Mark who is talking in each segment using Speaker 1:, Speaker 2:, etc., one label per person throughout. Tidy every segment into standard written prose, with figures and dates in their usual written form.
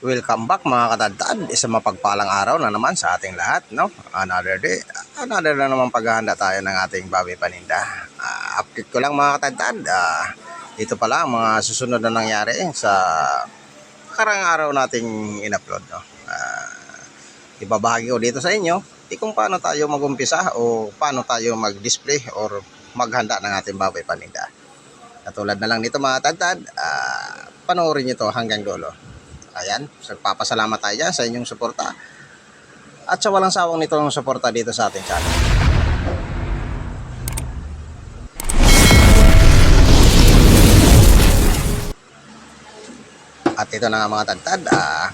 Speaker 1: Welcome back mga katadtad. Isang mapagpalang araw na naman sa ating lahat, no? Another day, another na naman paghahanda tayo ng ating baboy paninda. Update ko lang mga katadtad. Ito pala ang mga susunod na nangyari sa karang araw nating in-upload, no? Ibabahagi ko dito sa inyo kung paano tayo mag-umpisa o paano tayo mag-display or maghanda ng ating baboy paninda. Katulad na lang nito mga katadtad, panoorin nyo ito hanggang dulo. Ayan, nagpapasalamat tayo dyan sa inyong suporta at sa walang sawang nitong suporta dito sa ating channel. At ito na nga mga tagtad,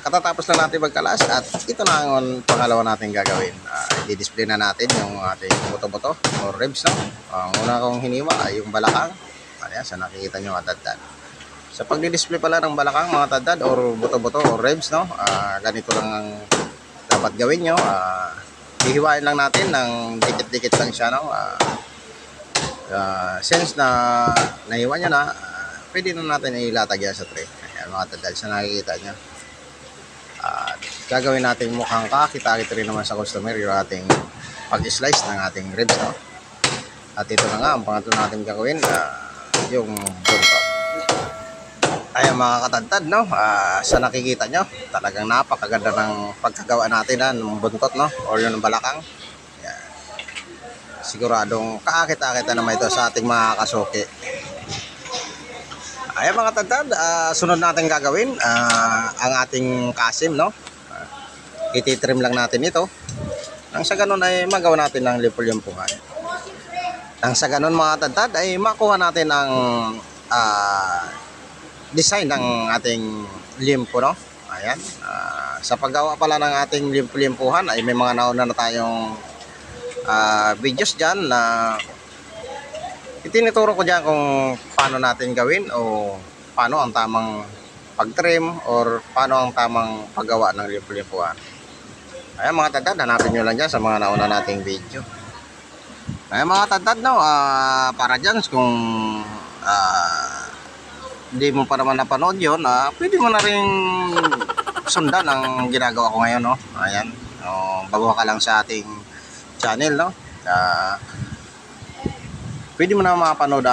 Speaker 1: katatapos lang natin magkalas at ito na ang pangalawa natin gagawin. I-display na natin yung ating buto-buto or ribs, no? Ang una kong hiniwa ay yung balakang. Ayan, sa nakikita nyo mga tagtad. Sa pagdi-display pala ng balakang mga tadad or buto-buto or ribs, no? Ganito lang ang dapat gawin nyo. Hihiwain lang natin ng dikit-dikit lang siya, no? Since na nahiwa nyo na, pwede na natin ilatag yan sa tray. Ayan mga tadad, sa nakikita nyo. Gagawin natin mukhang kakita-kita rin naman sa customer yung ating pag-slice ng ating ribs, no? At ito na nga, ang pangatlo natin gagawin, yung buntot. Ayan mga katadtad, no? Sa nakikita nyo, talagang napakaganda ng pagkagawa natin ng buntot, no? Or yung balakang. Ayan. Siguradong kaakit-akita naman ito sa ating mga kasuki. Ayan mga katadtad, sunod natin gagawin ang ating kasim, no? Ititrim lang natin ito. Nang sa ganun ay magawa natin ng limpol-limpungan. Nang sa ganun mga katadtad ay makuha natin ang design ng ating limpo, no? Ayan. Sa paggawa pala ng ating limpo-limpuhan ay may mga nauna na tayong videos dyan na itinuturo ko dyan kung paano natin gawin o paano ang tamang pag-trim or paano ang tamang paggawa ng limpo-limpuhan. Ayan mga tadtad, hanapin nyo lang dyan sa mga nauna nating video. Ayan mga tadtad, no? Para dyan kung hindi mo pa naman napanood yun, pwede mo na rin sundan ang ginagawa ko ngayon, no? Ayan, bago ka lang sa ating channel, no? Pwede mo na mapanood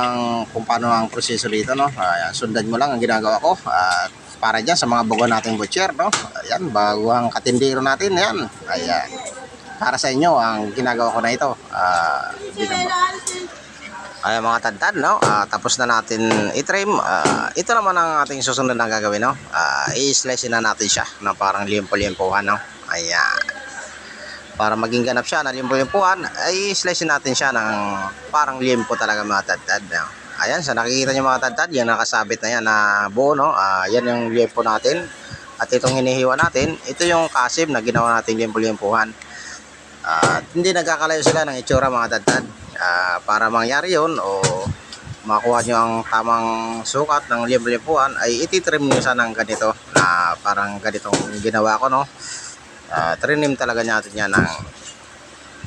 Speaker 1: kung paano ang proseso dito, no? Ayan, sundan mo lang ang ginagawa ko. At para dyan sa mga bago nating butcher, no? Ayan, baguhang katindero natin, ayan. Ayan, para sa inyo ang ginagawa ko na ito. Ay mga tadtad, no? Tapos na natin i-trim. Ito naman ang ating susunod na gagawin, no? I-slice na natin siya na parang limpo-limpuhan, no? Ayan. Para maging ganap siya na limpo-limpuhan, ay i-slice natin siya ng parang limpo talaga mga tadtad, no? Ayan, sa nakikita nyo mga tadtad, yan nakasabit na yan na buo, no? Yan yung limpo natin. At itong hinihiwa natin, ito yung kasim na ginawa natin limpo-limpuhan. Hindi nagkakalayo sila ng itsura mga tadtad. Para mangyari yun o makuha nyo ang tamang sukat ng limpo-limpuhan ay ititrim nyo siya ng ganito na parang ganitong ginawa ko, no? Trinim talaga natin yan ng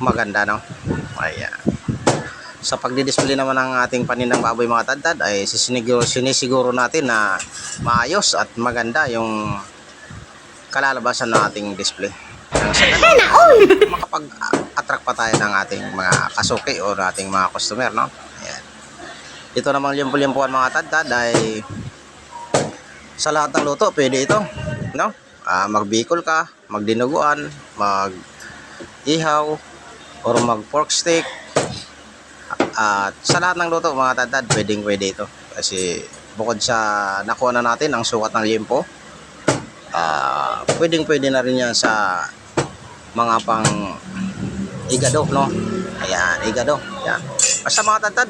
Speaker 1: maganda, no? Ayan. Sa pagdi-display naman ng ating panindang baboy mga tadtad ay sinisiguro natin na maayos at maganda yung kalalabasan ng ating display. Makapag-attract pa tayo ng ating mga kasuki o ating mga customer, no? Ayan. Ito namang limpo-limpuhan mga tadtad ay sa lahat ng luto pwede ito, no? Magbikol ka, magdinuguan, mag-ihaw or mag-pork steak. At sa lahat ng luto mga tadtad pwede ito kasi bukod sa nakuha na natin ang sukat ng limpo, pwede na rin yan sa mga pang igado, no? Ayan, igado. Ayan. Basta mga tadtad,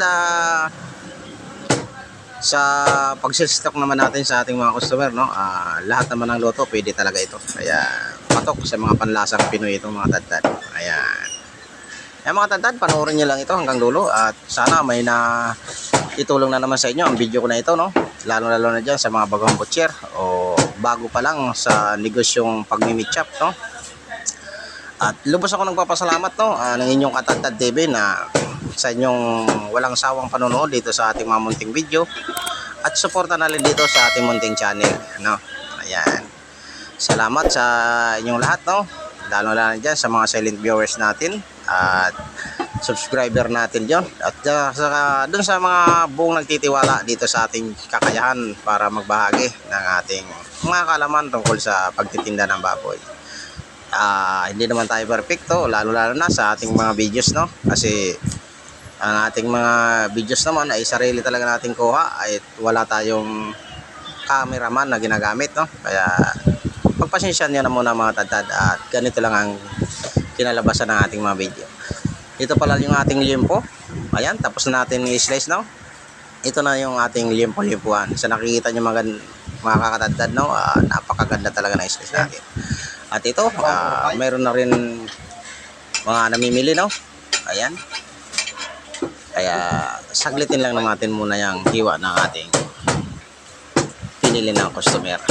Speaker 1: sa pag-stock naman natin sa ating mga customer, no? Lahat naman ng luto pwede talaga ito. Kaya patok sa mga panlasang Pinoy itong mga tadtad. Ayan. Ayan mga tadtad, panoorin nyo lang ito hanggang dulo at sana may na itulong na naman sa inyo ang video ko na ito, no? Lalo na dyan sa mga bagong butcher o bago pa lang sa negosyong pag-meat shop, no? At lubos ako nagpapasalamat, no, ng inyong Katadtad TV na sa inyong walang sawang panonood dito sa ating mga munting video at suporta na rin dito sa ating munting channel, no? Ayan. salamat sa inyong lahat, no? Lalo dyan sa mga silent viewers natin at subscriber natin dyan. At dun sa mga buong nagtitiwala dito sa ating kakayahan para magbahagi ng ating mga kaalaman tungkol sa pagtitinda ng baboy. Hindi naman tayo perfecto, lalo na sa ating mga videos, no? Kasi ang ating mga videos naman ay sarili talaga nating kuha, ay wala tayong cameraman na ginagamit, no? Kaya pagpasensya nyo na muna mga tadtad, at ganito lang ang kinalabasan ng ating mga video. Ito pala yung ating limpo. Ayan, tapos na natin i-slice, no? Ito na yung ating limpo-limpuan. Sa nakikita nyo mga kakatadtad, no? Napakaganda talaga na i-slice natin. At ito, meron na rin mga namimili, no? Ayan. Kaya saglitin lang natin muna yung hiwa ng ating pinili ng customer.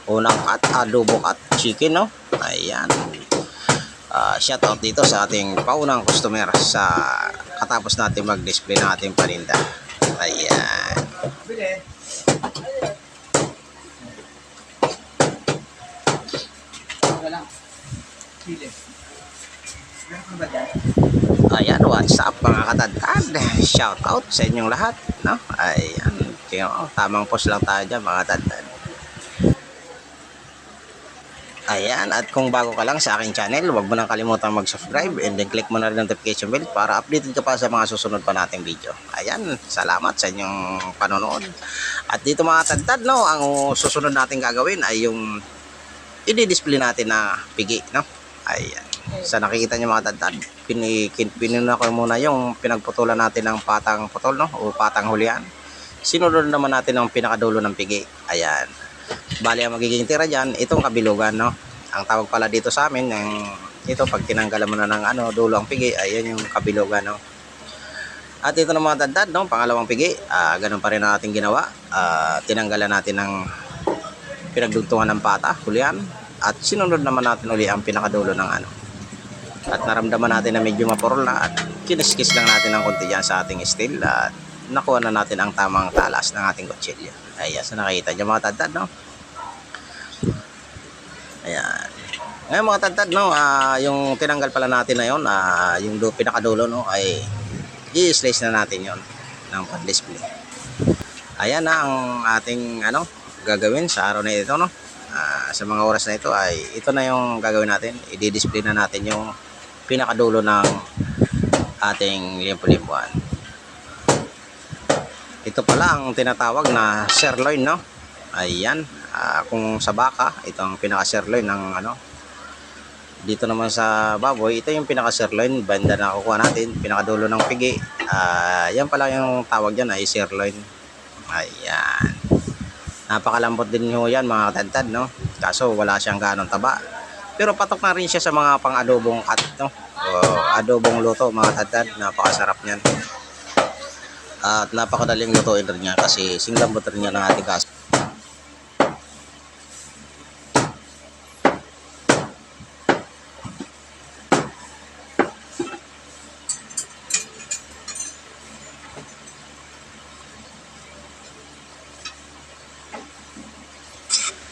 Speaker 1: Unang cut, adobo at chicken, no? Ayan. Shout out dito sa ating paunang customer sa katapos natin mag-display ng ating paninda. Ayan. Ayan, what's up mga katadtad? Shout out sa inyong lahat, no? Ayan. Tamang post lang tayo dyan mga katadtad. Ayan, at kung bago ka lang sa aking channel, huwag mo nang kalimutan mag-subscribe and then click mo na rin ang notification bell para updated ka pa sa mga susunod pa nating video. Ayan, salamat sa inyong panonood. At dito mga tadtad, no, ang susunod natin gagawin ay yung i-display natin na pigi, no? Ayan. Sa nakikita nyo mga tadtad, pinuna ko muna yung pinagputulan natin ng patang putol, no? O patang hulihan. Sinunod naman natin ang pinakadulo ng pigi. Ayan. Bali ang magiging tira dyan, itong kabilugan, no? Ang tawag pala dito sa amin, ito pag tinanggalan mo na ng dulo ang pigi, ayan yung kabilugan, no? At ito na mga tadtad, no? Pangalawang pigi, ganun pa rin ang ating ginawa. Tinanggalan natin ng pinagdugtungan ng pata, hulihan. At sinunod naman natin uli ang pinakadulo ng At naramdaman natin na medyo mapurol na at kiniskis lang natin ng konti dyan sa ating steel at nakuha na natin ang tamang talas ng ating kutsilyo. Ayan, so nakita nyo mga tadtad, no? Ayan. Ngayon mga tadtad, no, yung tinanggal pala natin na yun, yung pinakadulo, no, ay i-slice na natin yon ng pan-display. Ayan na ang ating gagawin sa araw na ito, no? Sa mga oras na ito ay ito na yung gagawin natin. I-display na natin yung pinakadulo ng ating limpo-limpuan. Ito pala ang tinatawag na sirloin, no? Ayan. Kung sa baka, ito ang pinaka-sirloin ng Dito naman sa baboy, ito yung pinaka-sirloin. Banda na kukuha natin, pinakadulo ng pigi. Yan pala yung tawag dyan ay sirloin. Ayan. Napakalambot din ho yan mga katadtad, no? Kaso wala siyang ganong taba. Pero patok na rin siya sa mga pang-adobong cut, no? O adobong luto mga katadtad. Napakasarap niyan. At napakadaling lutuin rin niya kasi singlambot rin niya ng ating kaso.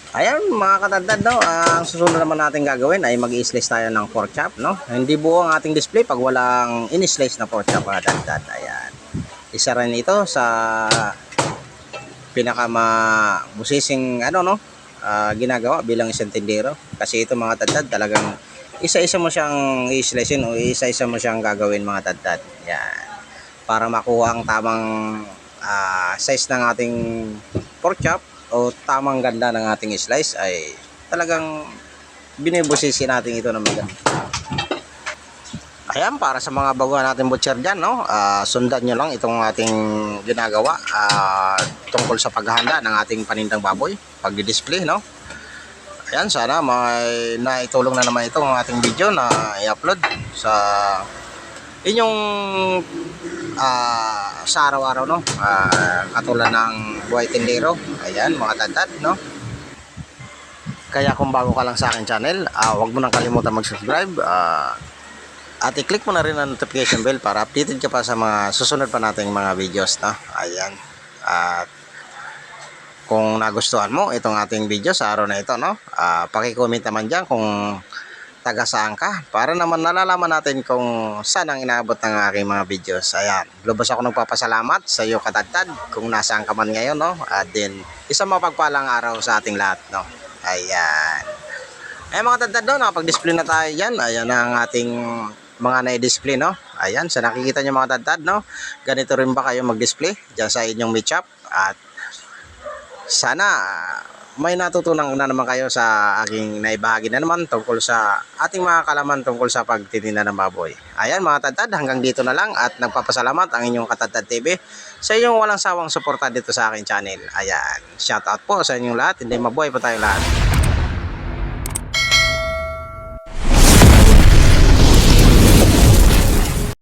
Speaker 1: Ayan mga katadtad, no? Ang susunod naman natin gagawin ay mag-i-slice tayo ng pork chop, no? Hindi buo ang ating display pag walang in-slice na pork chop mga katadtad. Ayan. Isa rin ito sa pinakamabusising ginagawa bilang isang tindero. Kasi ito mga katadtad talagang isa-isa mo siyang i-slicein o isa-isa mo siyang gagawin mga katadtad. Ayan. Para makuha ang tamang size ng ating pork chop o tamang ganda ng ating slice ay talagang binibusisi natin ito ng maganda. Ayan, para sa mga baguhan natin butcher dyan, no? Sundan nyo lang itong ating ginagawa tungkol sa paghahanda ng ating panindang baboy pag-display, no? Ayan, sana may naitulong na naman itong ating video na i-upload sa inyong sa araw-araw, no? Katulad ng buhay tindero. Ayan mga tadtad, no? Kaya kung bago ka lang sa akin channel, huwag mo nang kalimutan mag-subscribe at i-click mo na rin ang notification bell para updated ka pa sa mga susunod pa nating mga videos, no? Ayan. At kung nagustuhan mo itong ating video sa araw na ito, no? Paki-comment naman dyan kung taga saan ka para naman nalalaman natin kung saan ang inaabot ng aking mga videos. Ayan, lubos ako nagpapasalamat sa iyo katadtad kung nasaan ka man ngayon, no? At din, isang mapagpalang araw sa ating lahat, no? Ayan. Ayan mga tadtad, no? Nakapag-display na tayo dyan. Ayan ang ating mga na-display, no? Ayan, sa nakikita nyo mga tadtad, no? Ganito rin ba kayo mag-display dyan sa inyong meat shop? At sana may natutunan na naman kayo sa aking naibahagi na naman tungkol sa ating mga kalaman tungkol sa pagtitinda ng baboy. Ayan mga tadtad, hanggang dito na lang at nagpapasalamat ang inyong Katadtad TV sa inyong walang sawang suporta dito sa aking channel. Ayan, shout out po sa inyong lahat, hindi mabuhay po tayong lahat.